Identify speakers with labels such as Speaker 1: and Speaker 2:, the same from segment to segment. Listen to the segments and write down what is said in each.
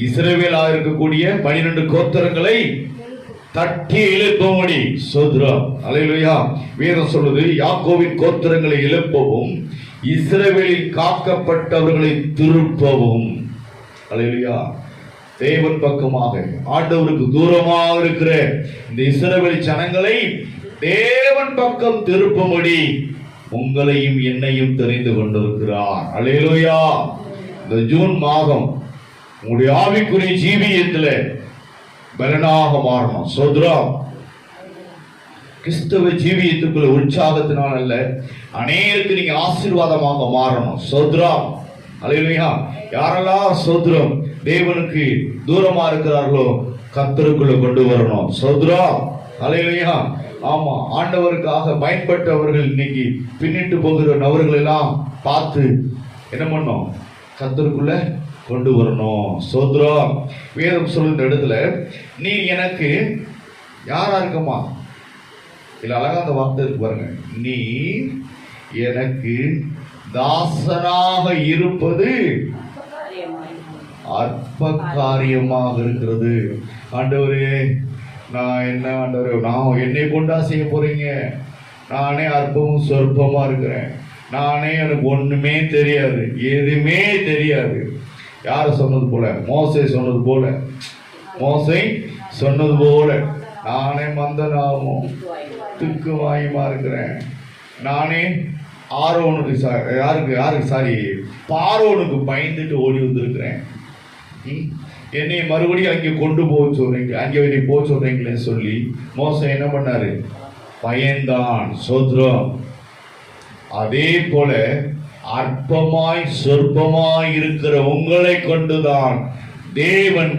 Speaker 1: இஸ்ரவேலா இருக்கக்கூடிய 12 கோத்திரங்களை தட்டி எழுப்பும்படி சோத்ரம். அல்லேலூயா. வேதம் சொல்லுது, யாக்கோவின் கோத்திரங்களை எழுப்பவும் இஸ்ரவேலில் காக்கப்பட்டவர்களை திருப்பவும். அல்லேலூயா. தேவன் பக்கமாக, ஆண்டவருக்கு தூரமாக இருக்கிற இந்த இஸ்ரவேல் ஜனங்களை தேவன் பக்கம் திருப்பும்படி உங்களையும் என்னையும் தெரிந்து கொண்டிருக்கிறார். அல்லேலூயா. இந்த ஜூன் மாதம் உங்களுடைய ஆவிக்குரிய ஜீவியத்தில் பலனாக மாறணும். சோத்ரம். கிறிஸ்தவ ஜீவியத்துக்குள்ள உற்சாகத்தினால் அல்ல, அநேகருக்கு நீங்க ஆசீர்வாதமாக மாறணும். சோத்ரம். அல்லேலூயா. யாரெல்லாம் சோத்ரம் தேவனுக்கு தூரமா இருக்கிறார்களோ கர்த்தருக்குள்ள கொண்டு வரணும். சோத்ரம். அல்லேலூயா. ஆமா, ஆண்டவருக்காக பயன்பட்டவர்கள் இன்னைக்கு பின்னிட்டு போகிற நபர்கள் எல்லாம் பார்த்து என்ன பண்ணோம்? கர்த்தருக்குள்ள கொண்டு வரணும். சோத்ரம். வேதம் சொல்லுற இடத்துல நீ எனக்கு யாரா இருக்கமா, இல்ல அழகா அந்த வார்த்தை இருக்கு பாருங்க, நீ எனக்கு தாசனாக இருப்பது அற்ப காரியமாக இருக்கிறது. ஆண்டவரே, நான் என்ன ஆண்டவரே, நான் என்னை கொண்டா செய்ய போறீங்க? நானே அற்பமும் சொற்பமா இருக்கிறேன். நானே, எனக்கு ஒண்ணுமே தெரியாது, எதுவுமே தெரியாது. யார சொன்னது போல? மோசே சொன்னது போல. மோசே சொன்னது போல நானே மந்தனாகவும் திக்கு வாயுமா இருக்கிறேன். நானே ஆரோனுக்கு பார்வோனுக்கு பயந்துட்டு ஓடி வந்திருக்கிறேன். என்னை மறுபடியும் அங்கே கொண்டு போக சொல்றீங்க, அங்கே போக சொல்றீங்களே சொல்லி மோசே என்ன பண்ணாரு? பயந்தான். சோத்ரம். அதே போல அற்பமாய் சொற்பமாய் இருக்கிற உங்களை கொண்டுதான் தேவன்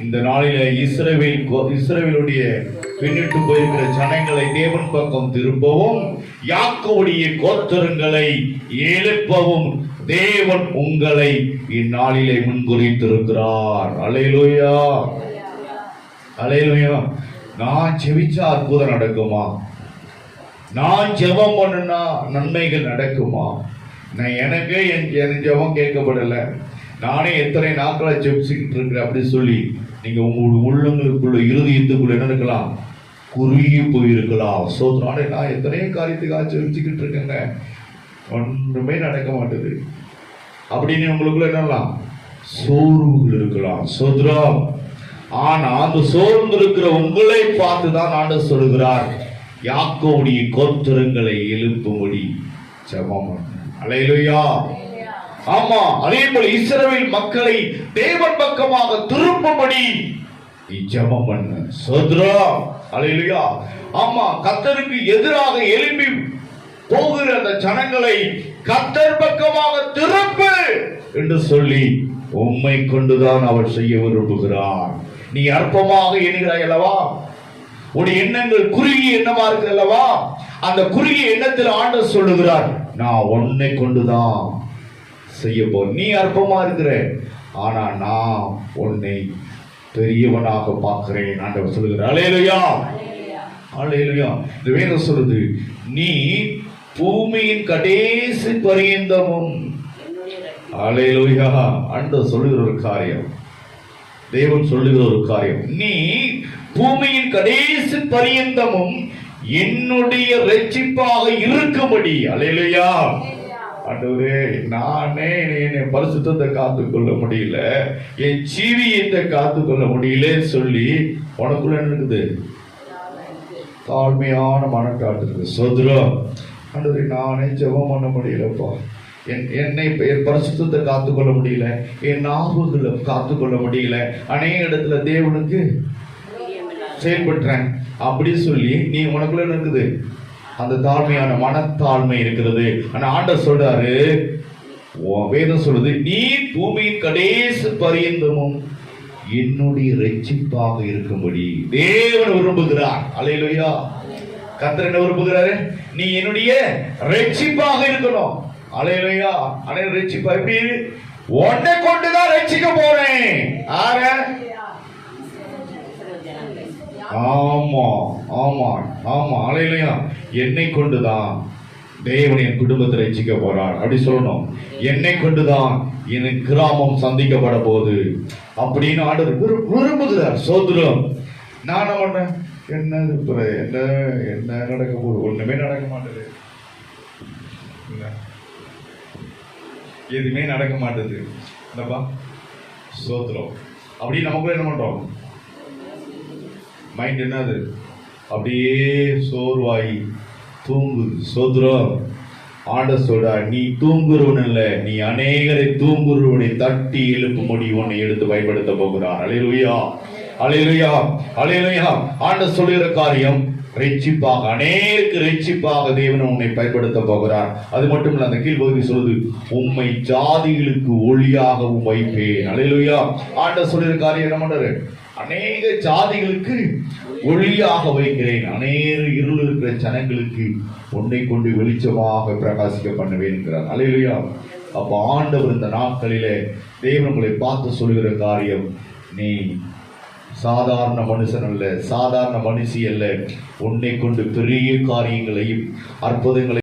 Speaker 1: இந்த நாளில இஸ்ரவேலுடைய பின்னிட்டு போயிருக்கிற ஜனங்களை தேவன் பக்கம் திரும்பவும் யாக்கோவுடைய கோத்திரங்களை எழுப்பவும் தேவன் உங்களை இந்நாளிலே முன்குறித்திருக்கிறார். அல்லேலூயா. அல்லேலூயா. நான் ஜெபிச்சா அற்புதம் நடக்குமா? நான் ஜெபம் பண்ணுனா நன்மைகள் நடக்குமா? நான் எனக்கே என் ஜெபம் கேட்கப்படல, நானே எத்தனை நாட்களை ஜெபிச்சுக்கிட்டு இருக்கிறேன் அப்படி சொல்லி நீங்க உங்களுடைய உள்ளங்களுக்குள்ள இருதயத்துக்குள்ள என்ன இருக்கலாம்? குறுகி போயிருக்கலாம். சோதனாலே நான் எத்தனையோ காரியத்துக்காக ஜெபிச்சுக்கிட்டு இருக்கேங்க, ஒன்றுமே நடக்க மாட்டேது அப்படின்னு உங்களுக்குள்ள என்னலாம்? சோர்வுகள் இருக்கலாம். சோத்ரம். ஆனா அந்த சோர்ந்து இருக்கிற உங்களை பார்த்துதான் ஆண்டவர் சொல்லுகிறார், யாக்கோவுடைய கோத்திரங்களை எழுப்பும்படி ஜெபம். அல்லேலூயா. ஆமா, அதே போல இஸ்ரவேல் மக்களை தேவன் பக்கமாக திருப்பும்படி ஜெபம் பண்ணு. சோத்ரம். அல்லேலூயா. ஆமா, கர்த்தருக்கு எதிராக எழும்பி போகிற அந்த ஜனங்களை கர்த்தர் பக்கமாக திருப்பு என்று சொல்லி உம்மை கொண்டுதான் அவர் செய்ய விரும்புகிறார். நீ அற்பமாக எண்ணுகிறாய் அல்லவா? உடைய எண்ணங்கள் குறுகிய எண்ணமா இருக்கு அல்லவா? அந்த குறுகிய எண்ணத்தில் ஆண்டவர் சொல்லுகிறார், நான் உன்னை கொண்டுதான் செய்ய போறேன். நீ அற்பமா இருக்கிற, ஆனா நான் உன்னை பெரியவனாக பார்க்கிறேன் ஆண்டவர் சொல்லுகிறார். அல்லேலூயா. அல்லேலூயா. இந்த வேதம் சொல்லுது, நீ பூமியின் கடைசி பரியந்தமும். அல்லேலூயா. ஆண்டவர் சொல்லுகிற ஒரு காரியம், தேவன் சொல்லுகிற ஒரு காரியம், நீ பூமியின் கடைசி பரியந்தமும் என்னுடைய இரட்சிப்பாக இருக்கும்படி. அல்லேலூயா. ஆண்டவரே, நானே என்னை பரிசுத்தத்தை காத்துக்கொள்ள முடியல, என் ஜீவியத்தை காத்துக்கொள்ள முடியல சொல்லி உனக்குள்ள இருக்குது தாழ்மையான மனக்காட்டு இருக்கு. சோதரம். ஆண்டவரே, நானே ஜெபம் பண்ண முடியலப்பா, என்னை என் பரிசுத்தத்தை காத்துக்கொள்ள முடியல, என் நாவுகளை காத்துக்கொள்ள முடியல, அநேக இடத்துல தேவனுக்கு செயல்படுறேன் அப்படி சொல்லி நீ உனக்குள்ள இருக்குது அந்த தாழ்மையான மனத்தாழ்மை இருக்கிறது. ஆனா ஆண்டவர் சொல்றாரு, வேதம் சொல்லுது, நீ பூமியின் கடைசி பரியந்தமும் என்னுடைய இரட்சிப்பாக இருக்கும்படி தேவன் விரும்புகிறார். அல்லேலூயா. கர்த்தர் என்ன விரும்புகிறாரு? நீ என்னுடைய இரட்சிப்பாக இருக்கணும். அல்லேலூயா. அனைத்து இரட்சிப்பா எப்படி? உன்னை கொண்டுதான் ரட்சிக்க போறேன். ஆர ஆமா ஆமா ஆமா. அல்லேலூயா. என்னை கொண்டுதான் தேவன் என் குடும்பத்தை ரட்சிக்க போறார் அப்படி சொல்லணும். என்னை கொண்டுதான் என் கிராமம் சந்திக்கப்பட போகுது அப்படின்னு ஆண்டவர் விரும்புகிறார். சோதரம். நான் என்ன பண்றேன்? என்ன என்ன நடக்க போகுது? ஒண்ணுமே நடக்க மாட்டேது. எதுவுமே நடக்க மாட்டேது. என்னப்பா சோதரம் அப்படி நமக்குள்ள என்ன பண்றோம்? மைண்ட் என்னது? அப்படியே சோர்வாகி தூங்குது. சோதரம். ஆண்டவர் சொல்றார், நீ தூங்குறவன் அல்ல, நீ அநேகரை தூங்குறவனை தட்டி எழுப்பும்படி உன்னை எடுத்து பயன்படுத்த போகிறார். அல்லேலூயா, அல்லேலூயா, அல்லேலூயா. ஆண்டவர் சொல்லுகிற காரியம் ரட்சிப்பாக, அநேகருக்கு ரட்சிப்பாக தேவன் உன்னை பயன்படுத்த போகிறார். அது மட்டும் இல்ல, அந்த கீழ்பகுதி சொல்லுது, உம்மை ஜாதிகளுக்கு ஒளியாகவும் வைப்பேன். அல்லேலூயா. ஆண்டவர் சொல்லுகிற காரியம் என்ன பண்றாரு? அநேக ஜாதிகளுக்கு ஒளியாக வைக்கிறேன், அநேக இருள் இருக்கிற ஜனங்களுக்கு உன்னை கொண்டு வெளிச்சமாக பிரகாசிக்க பண்ணுவேன் என்கிறார். அல்லேலூயா. அப்ப ஆண்டவர் இந்த நாட்களிலே தேவன் உங்களை பார்த்து சொல்லுகிற காரியம், நீ சாதாரண மனுஷன் அல்ல, சாதாரண மனுஷி அல்ல, உன்னை கொண்டு பெரிய காரியங்களையும் அற்புதங்களையும்